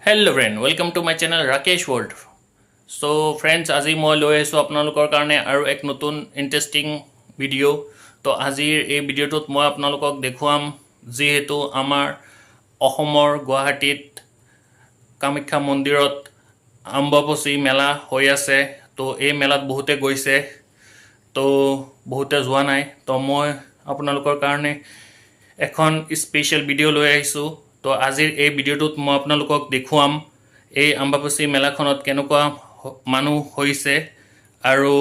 Hello friend, welcome to my channel Rakesh World. So friends, আজি মই লৈ আহিছোঁ আপোনালোকৰ কাৰণে আৰু এক নতুন ইণ্টাৰেষ্টিং ভিডিঅ'। তো আজিৰ এই ভিডিঅ'টোত মই আপোনালোকক দেখুৱাম যিহেতু আমাৰ অসমৰ গুৱাহাটীত কামাখ্যা মন্দিৰত অম্বুবাচী মেলা হৈ আছে। তো এই মেলাত বহুতে গৈছে, তো বহুতে যোৱা নাই। তো মই আপোনালোকৰ কাৰণে এখন স্পেচিয়েল ভিডিঅ' লৈ আহিছোঁ। তো আজিৰ এই ভিডিঅ'টোত মই আপোনালোকক দেখুৱাম এই অম্বুবাচী মেলাখনত কেনেকুৱা মানুহ হৈছে আৰু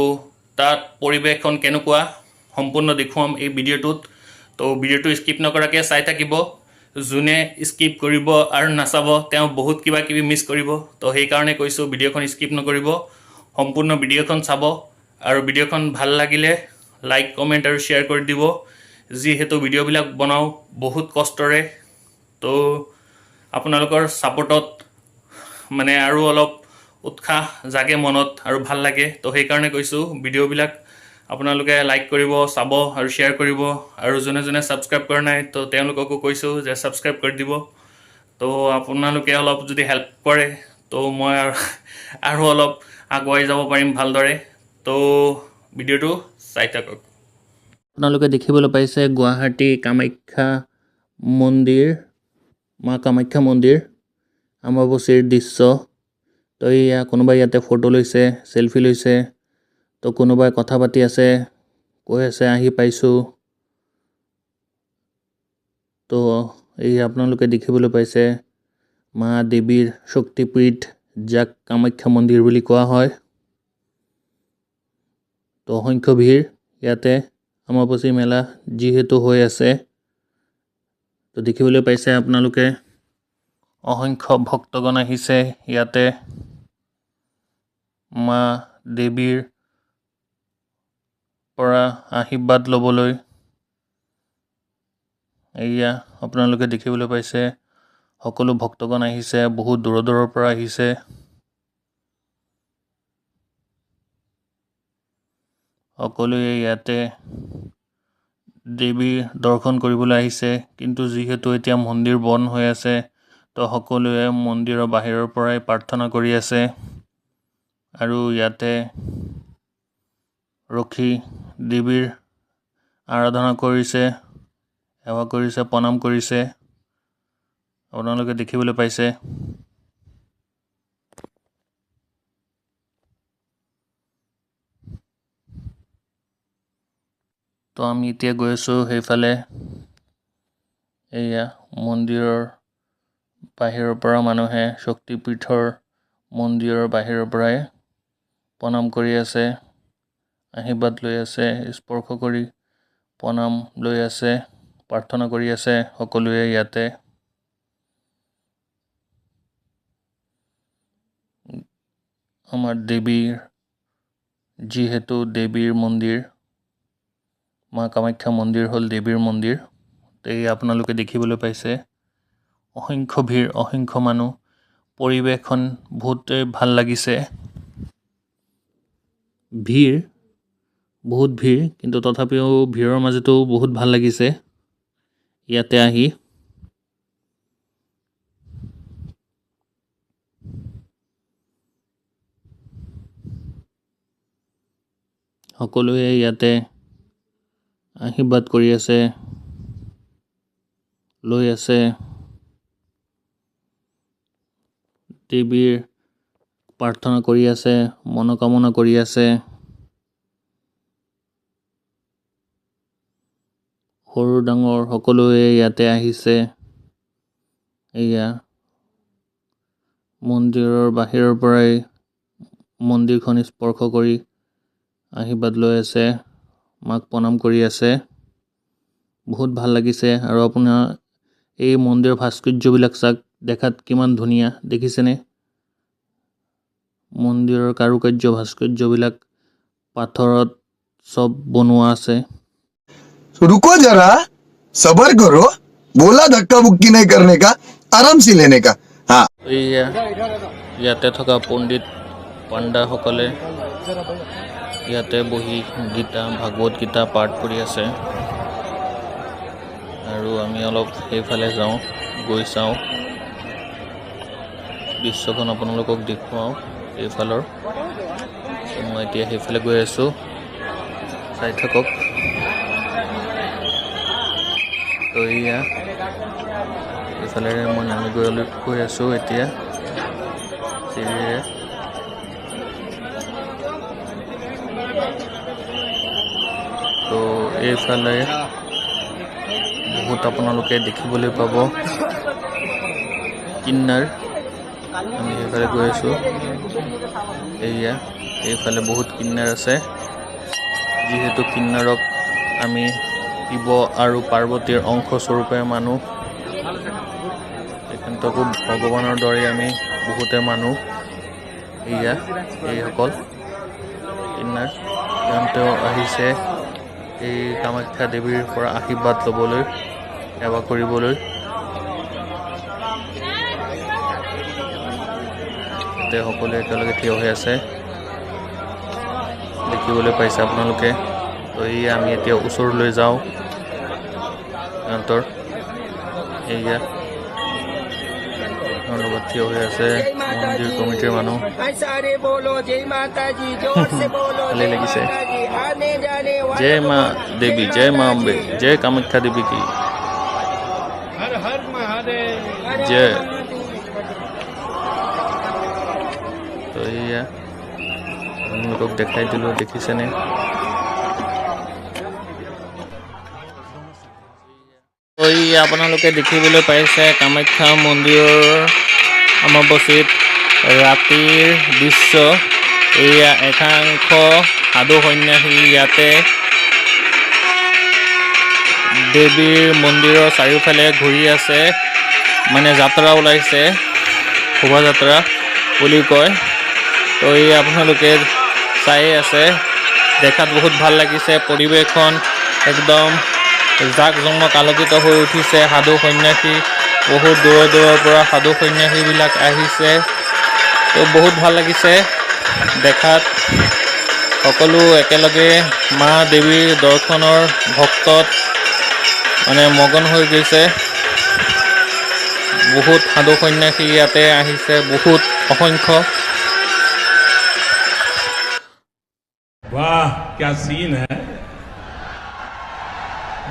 তাত পৰিৱেশখন কেনেকুৱা সম্পূৰ্ণ দেখুৱাম এই ভিডিঅ'টোত। তো ভিডিঅ'টো স্কিপ নকৰাকৈ চাই থাকিব। যোনে স্কিপ কৰিব আৰু নাচাব তেওঁ বহুত কিবা কিবি মিছ কৰিব। তো সেইকাৰণে কৈছোঁ ভিডিঅ'খন স্কিপ নকৰিব, সম্পূৰ্ণ ভিডিঅ'খন চাব আৰু ভিডিঅ'খন ভাল লাগিলে লাইক কমেণ্ট আৰু শ্বেয়াৰ কৰি দিব। যিহেতু ভিডিঅ'বিলাক বনাওঁ বহুত কষ্টৰে, তো আপোনালোকৰ ছাপোৰ্টত মানে আৰু অলপ উৎসাহ জাগে মনত আৰু ভাল লাগে। তো সেইকাৰণে কৈছোঁ ভিডিঅ'বিলাক আপোনালোকে লাইক কৰিব, চাব আৰু শ্বেয়াৰ কৰিব। আৰু যোনে যোনে ছাবস্ক্ৰাইব কৰা নাই তো তেওঁলোককো কৈছোঁ যে ছাবস্ক্ৰাইব কৰি দিব। তো আপোনালোকে অলপ যদি হেল্প কৰে তো মই আৰু অলপ আগুৱাই যাব পাৰিম ভালদৰে। তো ভিডিঅ'টো চাই থাকক। আপোনালোকে দেখিবলৈ পাইছে গুৱাহাটী কামাখ্যা মন্দিৰ, মা কামাখ্যা মন্দিৰ অম্বুবাচীৰ দৃশ্য। তো এয়া কোনোবাই ইয়াতে ফটো লৈছে, চেলফি লৈছে। তো কোনোবাই কথা পাতি আছে, কৈ আছে আহি পাইছোঁ। তো এই আপোনালোকে দেখিবলৈ পাইছে মা দেৱীৰ শক্তিপীঠ, যাক কামাখ্যা মন্দিৰ বুলি কোৱা হয়। তো অসংখ্য ভিৰ ইয়াতে অম্বুবাচী মেলা যিহেতু হৈ আছে। তো দেখিবলৈ পাইছে আপোনালোকে অসংখ্য ভক্তগণ আহিছে ইয়াতে মা দেৱীৰ পৰা আশীৰ্বাদ ল'বলৈ। এয়া আপোনালোকে দেখিবলৈ পাইছে সকলো ভক্তগণ আহিছে, বহুত দূৰৰ দূৰৰ পৰা আহিছে। সকলোৱে ইয়াতে দেৱীৰ দৰ্শন কৰিবলৈ আহিছে, কিন্তু যিহেতু এতিয়া মন্দিৰ বন্ধ হৈ আছে তো সকলোৱে মন্দিৰৰ বাহিৰৰ পৰাই প্ৰাৰ্থনা কৰি আছে আৰু ইয়াতে ৰখি দেৱীৰ আৰাধনা কৰিছে, সেৱা কৰিছে, প্ৰণাম কৰিছে। আপোনালোকে দেখিবলৈ পাইছে। তো আমি এতিয়া গৈ আছোঁ সেইফালে। এয়া মন্দিৰৰ বাহিৰৰ পৰা মানুহে শক্তিপীঠৰ মন্দিৰৰ বাহিৰৰ পৰাই প্ৰণাম কৰি আছে, আশীৰ্বাদ লৈ আছে, স্পৰ্শ কৰি প্ৰণাম লৈ আছে, প্ৰাৰ্থনা কৰি আছে সকলোৱে ইয়াতে। আমাৰ দেৱীৰ যিহেতু দেৱীৰ মন্দিৰ, মা কামাখ্যা মন্দিৰ হ'ল দেৱীৰ মন্দিৰ। এই আপোনালোকে দেখিবলৈ পাইছে অসংখ্য ভিৰ, অসংখ্য মানুহ। পৰিৱেশখন বহুতেই ভাল লাগিছে। ভিৰ, বহুত ভিৰ, কিন্তু তথাপিও ভিৰৰ মাজতো বহুত ভাল লাগিছে ইয়াতে আহি। সকলোৱে ইয়াতে আশীৰ্বাদ কৰি আছে, লৈ আছে। দেৱীৰ প্ৰাৰ্থনা কৰি আছে, মনোকামনা কৰি আছে। সৰু ডাঙৰ সকলোৱে ইয়াতে আহিছে। এয়া মন্দিৰৰ বাহিৰৰ পৰাই মন্দিৰখন স্পৰ্শ কৰি আশীৰ্বাদ লৈ আছে, মাক প্ৰণাম কৰি আছে। বহুত ভাল লাগিছে। আৰু আপোনাৰ এই মন্দিৰৰ ভাস্কৰ্যবিলাক চাওক, দেখাত কিমান ধুনীয়া দেখিছেনে? মন্দিৰৰ কাৰুকাৰ্য, ভাস্কৰ্যবিলাক পাথৰত চব বনোৱা আছে। रुको जरा, सबर करो, बोला धक्का मुक्की नहीं करने का, आराम से लेने का। हाँ, ইয়াতে থকা পণ্ডিত পাণ্ডাসকলে ইয়াতে বহি গীতা, ভাগৱত গীতা পাঠ কৰি আছে। আৰু আমি অলপ সেইফালে যাওঁ, গৈ চাওঁ। দৃশ্যখন আপোনালোকক দেখুৱাওঁ এইফালৰ। মই এতিয়া সেইফালে গৈ আছোঁ, চাই থাকক। তো এয়া এইফালেৰে মই নামি গৈ আছোঁ এতিয়া চিৰিৰে। তো এইফালে বহুত আপোনালোকে দেখিবলৈ পাব কিন্নাৰ। আমি সেইফালে গৈ আছোঁ। এয়া এইফালে বহুত কিন্নাৰ আছে, যিহেতু কিন্নাৰক আমি শিৱ আৰু পাৰ্বতীৰ অংশস্বৰূপে মানো। তেখেতকো ভগৱানৰ দৰে আমি বহুতে মানো। এয়া এইসকল কিন্নাৰ, সিহঁতেও আহিছে এই কামাখ্যা দেৱীৰ পৰা আশীৰ্বাদ ল'বলৈ, সেৱা কৰিবলৈ। সকলোৱে একেলগে থিয় হৈ আছে, দেখিবলৈ পাইছে আপোনালোকে। তো এয়া আমি এতিয়া ওচৰলৈ যাওঁ সিহঁতৰ। এয়া লগত থিয় হৈ আছে মন্দিৰ কমিটিৰ মানুহ। ভালেই লাগিছে। জয় মা দেৱী, জয় মা অম্বে, জয় কামাখ্যা দেৱী কি জয়। তো এয়া আপোনালোকক দেখাই দিলোঁ, দেখিছেনে? আপোনালোকে দেখিবলৈ পাইছে কামাখ্যা মন্দিৰৰ অমাৱস্যাত ৰাতিৰ দৃশ্য। এয়া একাংশ সাধু সন্যাসী ইয়াতে দেৱীৰ মন্দিৰৰ চাৰিওফালে ঘূৰি আছে, মানে যাত্ৰা ওলাইছে, শোভাযাত্ৰা বুলি কয়। তো এই আপোনালোকে চাই আছে, দেখাত বহুত ভাল লাগিছে। পৰিৱেশখন একদম জাক জমক আলোকিত হৈ উঠিছে। সাধু সন্যাসী বহুত দূৰৰ দূৰৰ পৰা সাধু সন্যাসীবিলাক আহিছে। তো বহুত ভাল লাগিছে দেখাত। সকলো একেলগে মা দেৱীৰ দৰ্শনৰ ভক্তত মানে মগন হৈ গৈছে। বহুত সাধু সন্যাসী ইয়াতে আহিছে, বহুত অসংখ্য। वाह क्या सीन है,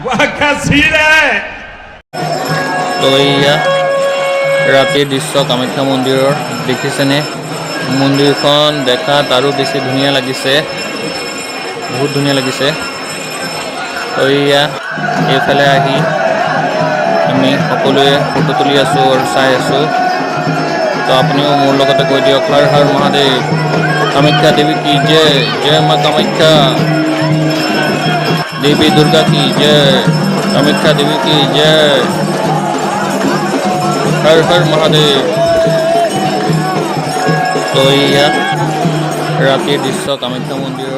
वाह क्या सीन है। তো এয়া ৰাতিৰ দৃশ্য কামাখ্যা মন্দিৰৰ, দেখিছেনে? মন্দিৰখন দেখাত আৰু বেছি ধুনীয়া লাগিছে, বহুত ধুনীয়া লাগিছে। তো এয়া এইফালে আহি আমি সকলোৱে ফটো তুলি আছোঁ আৰু চাই আছোঁ। তো আপুনিও মোৰ লগতে কৈ দিয়ক, হৰ হৰ মহাদেৱ, কামাখ্যা দেৱী কি জয়, জয় মা কামাখ্যা देवी दुर्गा की जय, कामाख्या देवी की जय, हर हर महादेव। तो एया रातिर दृश्य कामाख्या मंदिर।